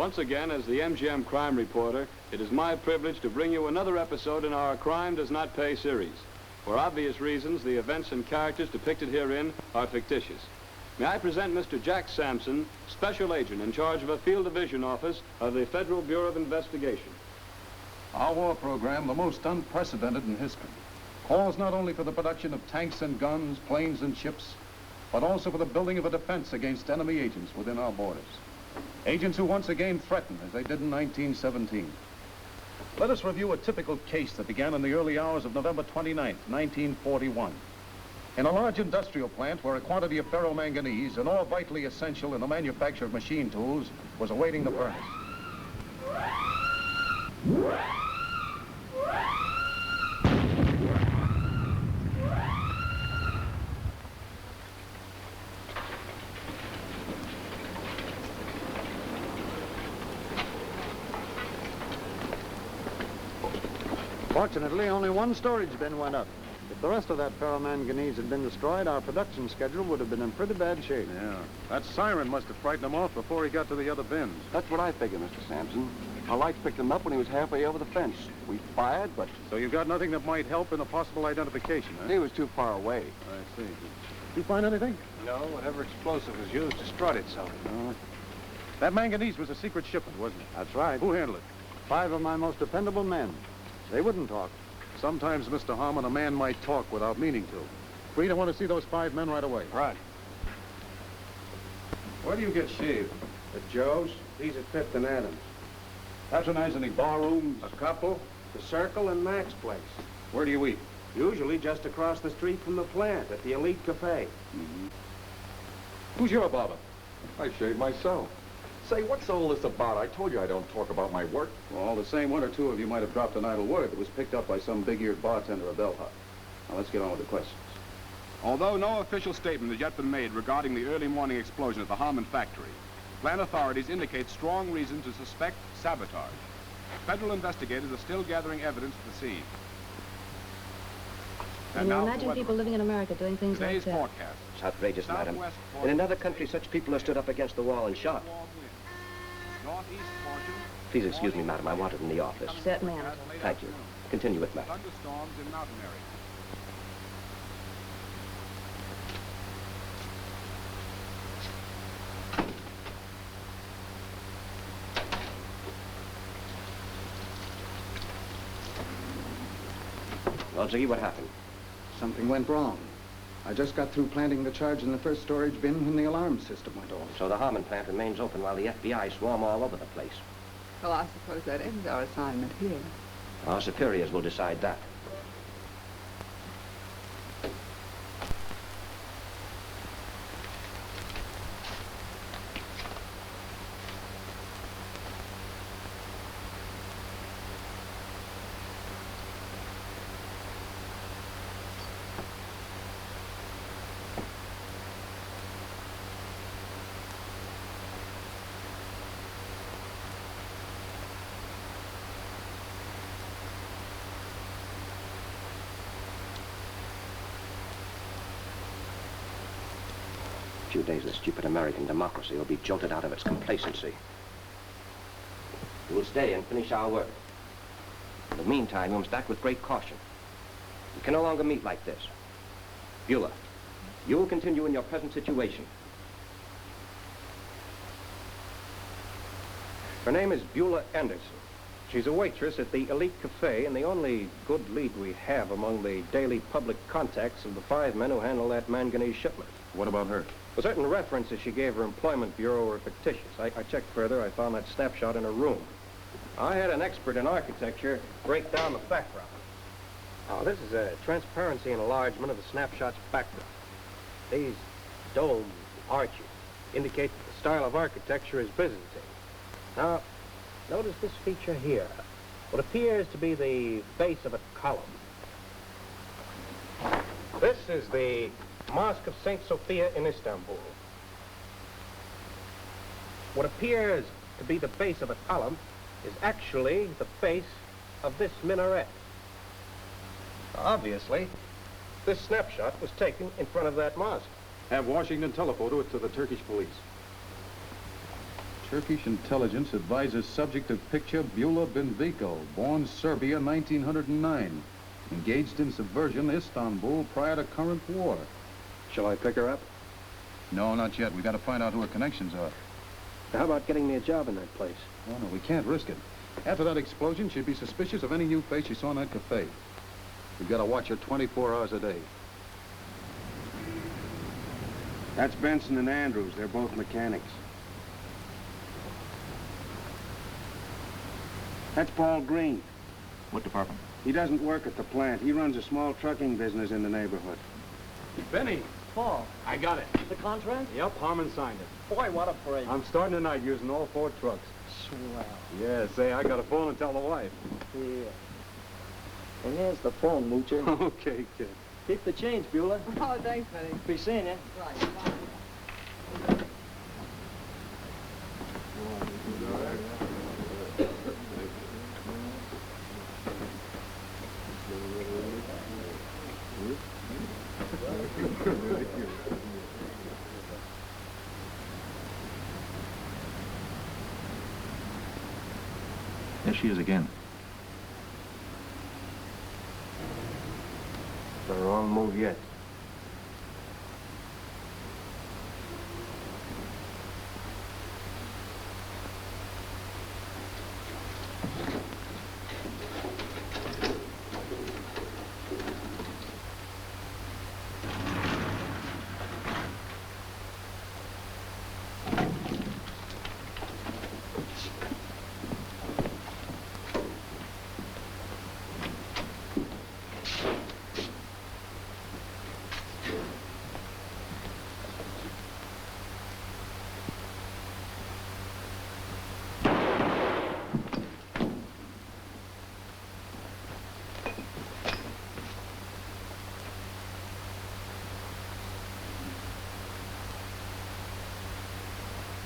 Once again, as the MGM crime reporter, it is my privilege to bring you another episode in our Crime Does Not Pay series. For obvious reasons, the events and characters depicted herein are fictitious. May I present Mr. Jack Sampson, Special Agent in charge of a Field Division Office of the Federal Bureau of Investigation. Our war program, the most unprecedented in history, calls not only for the production of tanks and guns, planes and ships, but also for the building of a defense against enemy agents within our borders. Agents who once again threaten, as they did in 1917. Let us review a typical case that began in the early hours of November 29th, 1941. In a large industrial plant where a quantity of ferromanganese, an ore vitally essential in the manufacture of machine tools, was awaiting the furnace. Fortunately, only one storage bin went up. If the rest of that ferromanganese had been destroyed, our production schedule would have been in pretty bad shape. Yeah, that siren must have frightened him off before he got to the other bins. That's what I figured, Mr. Sampson. Our lights picked him up when he was halfway over the fence. We fired, but... So you've got nothing that might help in a possible identification, huh? He was too far away. I see. Did you find anything? No, whatever explosive was used destroyed itself. That manganese was a secret shipment, wasn't it? That's right. Who handled it? 5 of my most dependable men. They wouldn't talk. Sometimes, Mr. Harmon, a man might talk without meaning to. Reed, I want to see those 5 men right away. Right. Where do you get shaved? At Joe's, these at 5th and Adams. Patronize any bar rooms? A couple, the Circle and Mac's place. Where do you eat? Usually just across the street from the plant at the Elite Cafe. Who's your barber? I shave myself. Say, what's all this about? I told you I don't talk about my work. Well, all the same, 1 or 2 of you might have dropped an idle word that was picked up by some big-eared bartender at Bellhop. Now, let's get on with the questions. Although no official statement has yet been made regarding the early morning explosion at the Harmon factory, plant authorities indicate strong reason to suspect sabotage. Federal investigators are still gathering evidence at the scene. Can you imagine people living in America doing things like Today's that? forecast. It's outrageous, madam. Southwest In another country, such people are stood up against the wall and shot. Northeast portion. Please excuse me, madam. I want it in the office. Certainly, Aunt. Thank you. Continue with matter. Thunderstorms in mountain areas. Well, Ziggy, what happened? Something went wrong. I just got through planting the charge in the first storage bin when the alarm system went off. So the Harmon plant remains open while the FBI swarm all over the place. Well, I suppose that ends our assignment here. Our superiors will decide that. In a few days, the stupid American democracy will be jolted out of its complacency. We will stay and finish our work. In the meantime, we must act with great caution. We can no longer meet like this. Beulah, you will continue in your present situation. Her name is Beulah Anderson. She's a waitress at the Elite Cafe and the only good lead we have among the daily public contacts of the 5 men who handle that manganese shipment. What about her? Well, certain references she gave her employment bureau were fictitious. I checked further. I found that snapshot in her room. I had an expert in architecture break down the background. Oh, this is a transparency enlargement of the snapshot's background. These domes, arches, indicate that the style of architecture is Byzantine. Now, notice this feature here. What appears to be the base of a column. This is the Mosque of St. Sophia in Istanbul. What appears to be the base of a column is actually the base of this minaret. Obviously, this snapshot was taken in front of that mosque. Have Washington telephoto it to the Turkish police. Turkish intelligence advises subject of picture Beulah Benvico, born Serbia, 1909. Engaged in subversion, Istanbul, prior to current war. Shall I pick her up? No, not yet. We got to find out who her connections are. How about getting me a job in that place? Oh, no, we can't risk it. After that explosion, she'd be suspicious of any new face she saw in that cafe. We've got to watch her 24 hours a day. That's Benson and Andrews. They're both mechanics. That's Paul Green. What department? He doesn't work at the plant. He runs a small trucking business in the neighborhood. Benny, Paul, I got it. the contract? Yep, Harmon signed it. Boy, what a break. I'm starting tonight using all 4 trucks. Swell. Yeah, say, I got a phone and tell the wife. Yeah. And here's the phone, Moocher. Okay, kid. Keep the change, Beulah. Oh, thanks, Benny. Be seeing you. Right. There she is again. The wrong move yet.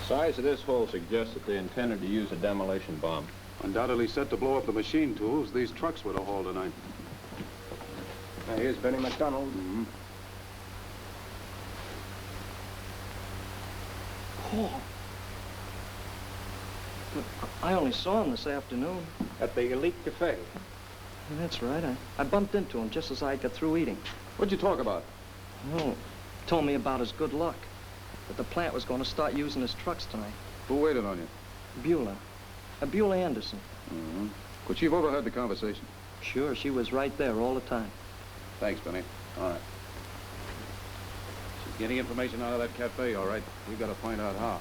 Size of this hole suggests that they intended to use a demolition bomb. Undoubtedly set to blow up the machine tools these trucks would have hauled tonight. Now, here's Benny McDonald. Paul. But I only saw him this afternoon. At the Elite Cafe. That's right. I bumped into him just as I got through eating. What'd you talk about? Oh, told me about his good luck. That the plant was going to start using his trucks tonight. Who waited on you? Beulah. Beulah Anderson. Could she have overheard the conversation? Sure, she was right there all the time. Thanks, Benny. All right. She's getting information out of that cafe, all right. We got to find out how.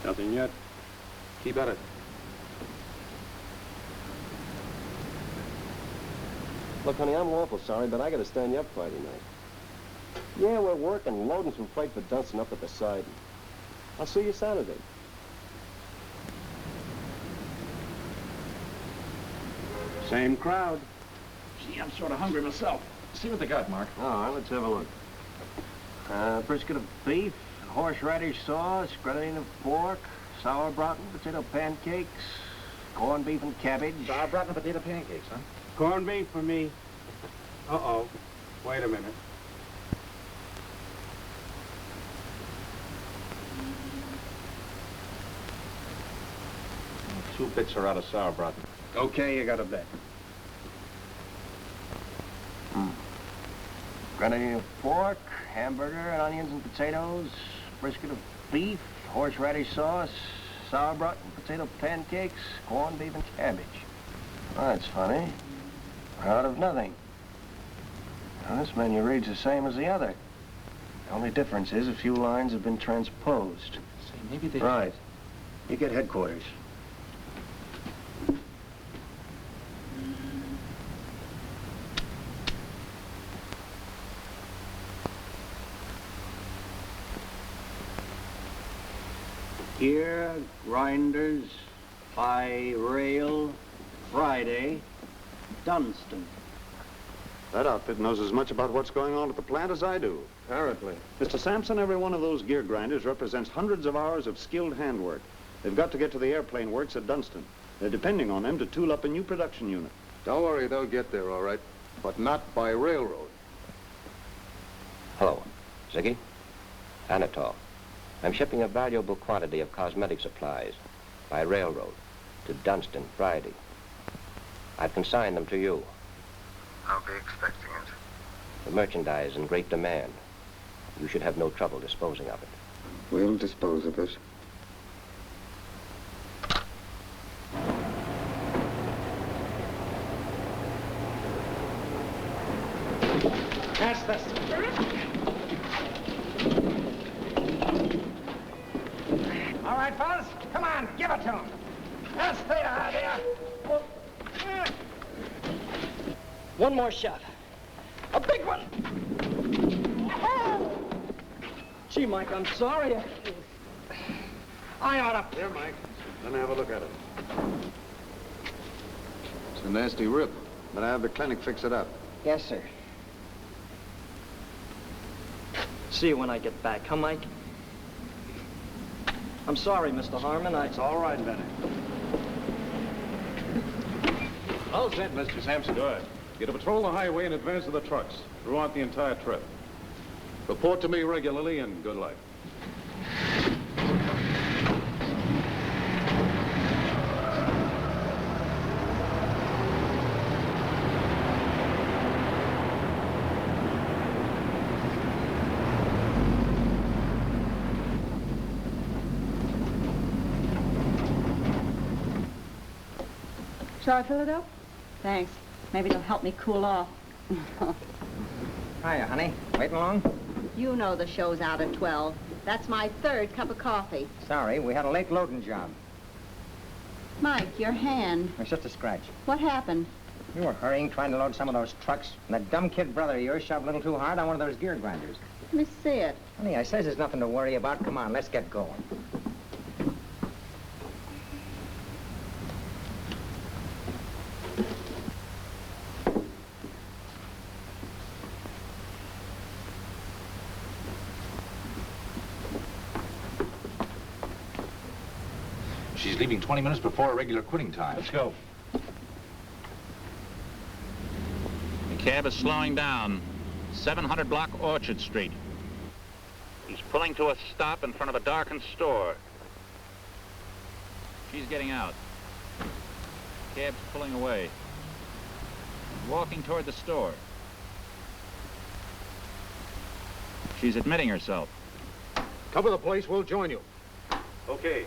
Nothing yet. Keep at it. Look, honey, I'm awful sorry, but I gotta stand you up Friday night. Yeah, we're working, loading some freight for Dunston up at the side. I'll see you Saturday. Same crowd. Gee, I'm sort of hungry myself. See what they got, Mark. All right, let's have a look. Brisket of beef, horseradish sauce, grenadine of pork, sauerbraten, potato pancakes, corned beef and cabbage. Sauerbraten and potato pancakes, huh? Corned beef for me. Uh-oh. Wait a minute. Two bits are out of sauerbraten. Okay, you got a bet. Grenadine of pork, hamburger and onions and potatoes, brisket of beef, horseradish sauce, sauerbraten, potato pancakes, corned beef and cabbage. Oh, that's funny. Out of nothing. Now, this menu reads the same as the other. The only difference is a few lines have been transposed. Say, maybe they... Right. You get headquarters. Here, grinders, by rail, Friday, Dunston. That outfit knows as much about what's going on at the plant as I do. Apparently. Mr. Sampson, every one of those gear grinders represents hundreds of hours of skilled handwork. They've got to get to the airplane works at Dunston. They're depending on them to tool up a new production unit. Don't worry, they'll get there, all right. But not by railroad. Hello. Ziggy? Anatol. I'm shipping a valuable quantity of cosmetic supplies by railroad to Dunston Friday. I've consigned them to you. I'll be expecting it. The merchandise in great demand. You should have no trouble disposing of it. We'll dispose of it. That's the spirit. All right, fellas, come on, give it to him. That's the idea. One more shot. A big one. Oh! Gee, Mike, I'm sorry. I ought to... Here, Mike. Let me have a look at it. It's a nasty rip. But I have the clinic fix it up. Yes, sir. See you when I get back, huh, Mike? I'm sorry, Mr. Harmon. It's all right, Benny. All set, Mr. Sampson. Good. You're to patrol the highway in advance of the trucks throughout the entire trip. Report to me regularly, and good luck. Shall I fill it up? Thanks. Maybe it'll help me cool off. Hiya, honey. Waiting long? You know the show's out at 12. That's my third cup of coffee. Sorry, we had a late loading job. Mike, your hand. It's just a scratch. What happened? You were hurrying, trying to load some of those trucks, and that dumb kid brother of yours shoved a little too hard on one of those gear grinders. Let me see it. Honey, I says there's nothing to worry about. Come on, let's get going. She's leaving 20 minutes before her regular quitting time. Let's go. The cab is slowing down. 700 block Orchard Street. He's pulling to a stop in front of a darkened store. She's getting out. Cab's pulling away. Walking toward the store. She's admitting herself. Cover the place, we'll join you. Okay.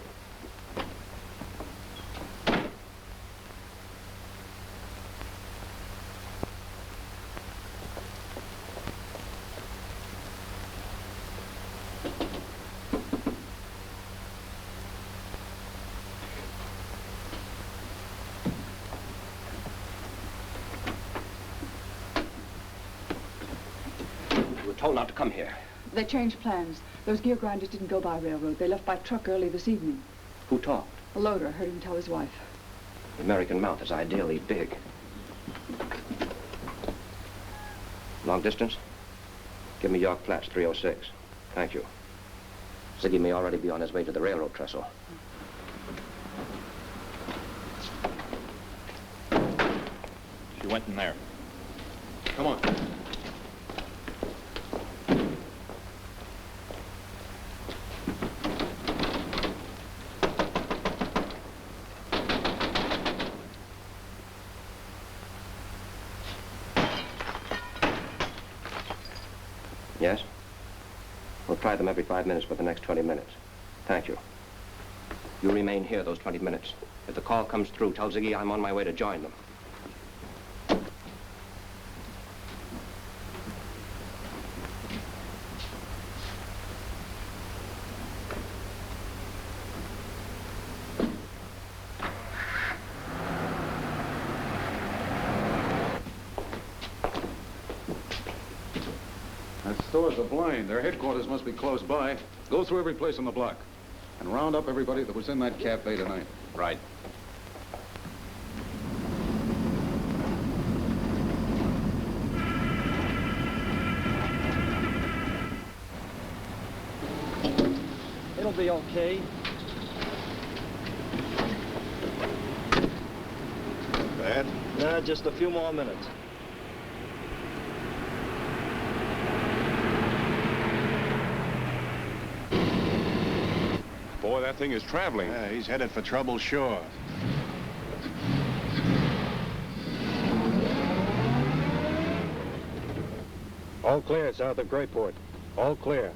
Told not to come here. They changed plans. Those gear grinders didn't go by railroad. They left by truck early this evening. Who talked? A loader. I heard him tell his wife. The American mouth is ideally big. Long distance? Give me York Flats, 306. Thank you. Ziggy may already be on his way to the railroad trestle. She went in there. Come on. Yes? We'll try them every 5 minutes for the next 20 minutes. Thank you. You remain here those 20 minutes. If the call comes through, tell Ziggy I'm on my way to join them. show us a blind. Their headquarters must be close by. Go through every place on the block and round up everybody that was in that cafe tonight. Right. It'll be okay. Bad? Nah, just a few more minutes. Boy, that thing is traveling. Yeah, he's headed for trouble, sure. All clear south of Grayport. All clear.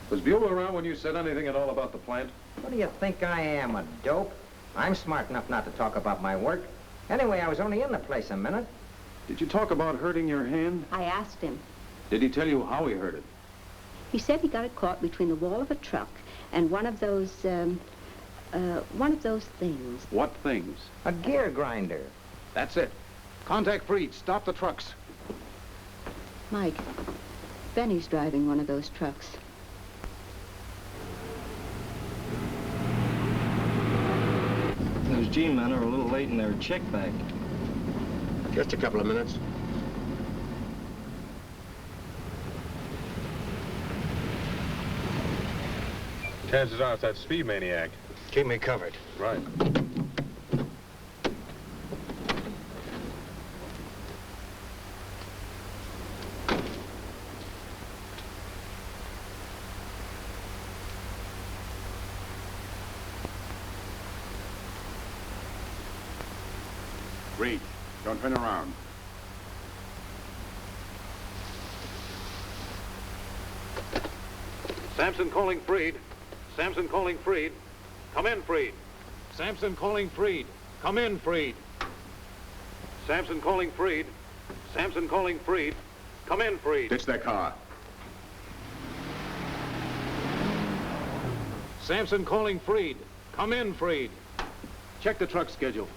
Was Beulah around when you said anything at all about the plant? What do you think I am, a dope? I'm smart enough not to talk about my work. Anyway, I was only in the place a minute. Did you talk about hurting your hand? I asked him. Did he tell you how he hurt it? He said he got it caught between the wall of a truck and one of those things. What things? A gear grinder. That's it. Contact Freed. Stop the trucks. Mike, Benny's driving one of those trucks. Those G-men are a little late in their check bag. Just a couple of minutes. Chances are it's that speed maniac. Keep me covered. Right. Reed, don't turn around. Samson calling Freed. Samson calling Freed. Come in, Freed. Samson calling Freed. Come in, Freed. Samson calling Freed. Samson calling Freed. Come in, Freed. Ditch that car. Samson calling Freed. Come in, Freed. Check the truck schedule.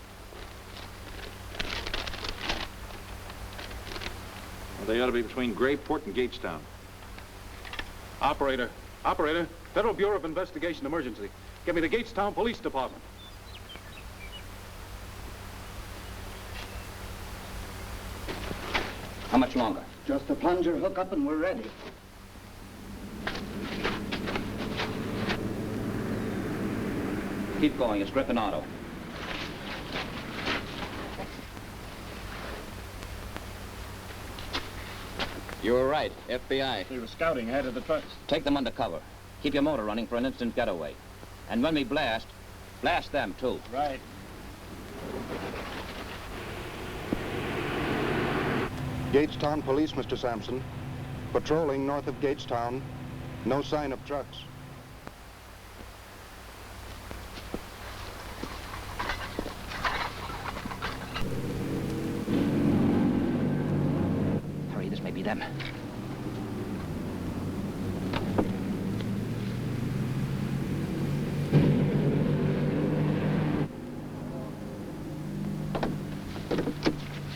Well, they ought to be between Grayport and Gatestown. Operator. Operator. Federal Bureau of Investigation emergency. Get me the Gatestown Police Department. How much longer? Just a plunger hook up and we're ready. Keep going. It's Griffin Auto. You were right. FBI. They were scouting ahead of the trucks. Take them under cover. Keep your motor running for an instant getaway. And when we blast them, too. Right. Gatestown Police, Mr. Sampson. Patrolling north of Gatestown. No sign of trucks. Hurry, this may be them.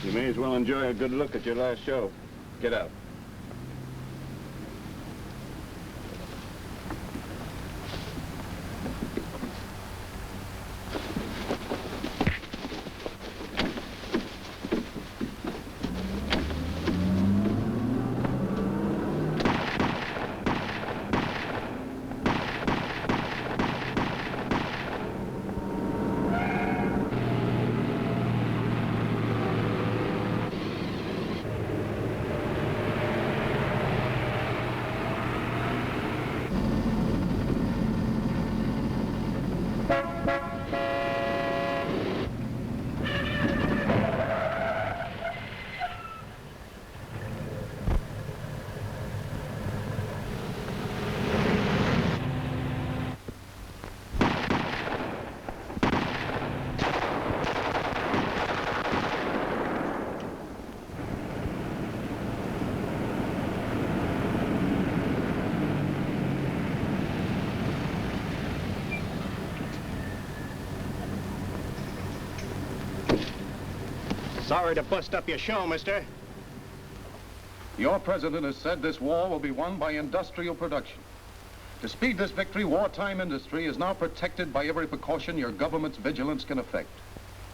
You may as well enjoy a good look at your last show. Get out. Sorry to bust up your show, mister. Your president has said this war will be won by industrial production. To speed this victory, wartime industry is now protected by every precaution your government's vigilance can effect.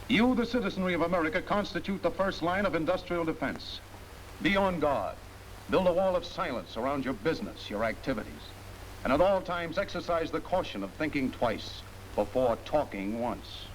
You, the citizenry of America, constitute the first line of industrial defense. Be on guard. Build a wall of silence around your business, your activities. And at all times exercise the caution of thinking twice before talking once.